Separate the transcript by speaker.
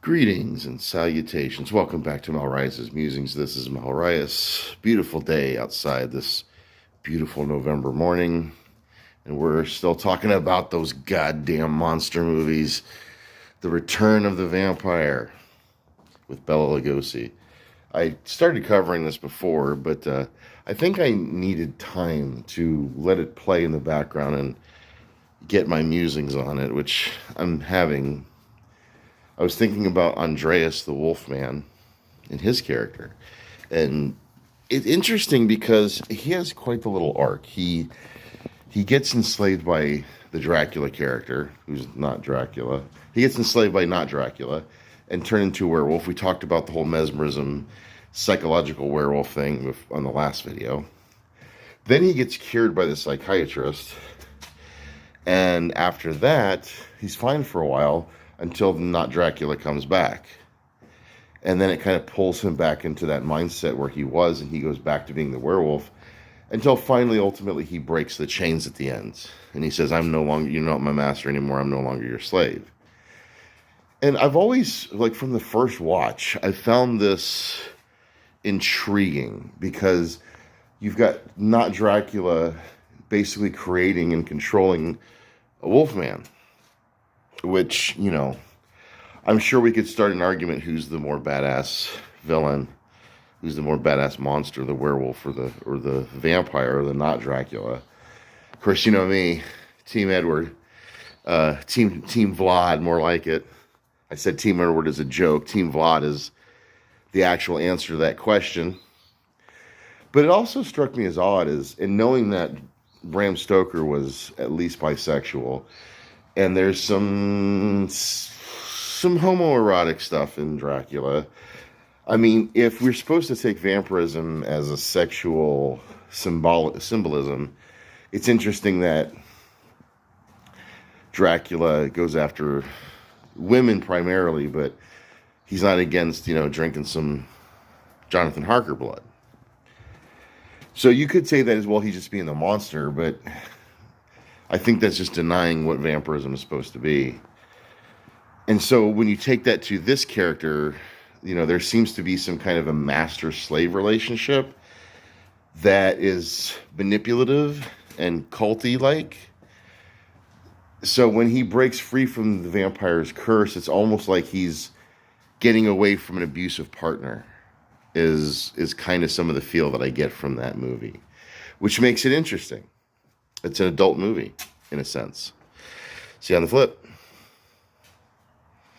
Speaker 1: Greetings and salutations. Welcome back to Malrias' Musings. This is Malrias. Beautiful day outside this beautiful November morning. And we're still talking about those goddamn monster movies. The Return of the Vampire with Bela Lugosi. I started covering this before, but I think I needed time to let it play in the background and get my musings on it, which I'm having. I was thinking about Andreas the Wolfman and his character. And it's interesting because he has quite the little arc. He gets enslaved by the Dracula character, who's not Dracula. He gets enslaved by not Dracula and turned into a werewolf. We talked about the whole mesmerism, psychological werewolf thing on the last video. Then he gets cured by the psychiatrist. And after that, he's fine for a while until not Dracula comes back. And then it kind of pulls him back into that mindset where he was, and he goes back to being the werewolf until finally, ultimately, he breaks the chains at the end. And he says, I'm no longer, you're not my master anymore, I'm no longer your slave. And I've always, like from the first watch, I found this intriguing because you've got not Dracula basically creating and controlling a Wolfman. Which, you know, I'm sure we could start an argument who's the more badass villain, who's the more badass monster, the werewolf or the vampire or the not Dracula. Of course, you know me, Team Edward, Team Vlad, more like it. I said Team Edward is a joke. Team Vlad is the actual answer to that question. But it also struck me as odd is in knowing that Bram Stoker was at least bisexual. And there's some homoerotic stuff in Dracula. I mean, if we're supposed to take vampirism as a sexual symbolism, it's interesting that Dracula goes after women primarily, but he's not against, drinking some Jonathan Harker blood. So you could say that as well, he's just being the monster, but I think that's just denying what vampirism is supposed to be. And so when you take that to this character, there seems to be some kind of a master-slave relationship that is manipulative and culty-like. So when he breaks free from the vampire's curse, it's almost like he's getting away from an abusive partner is kind of some of the feel that I get from that movie, which makes it interesting. It's an adult movie, in a sense. See you on the flip.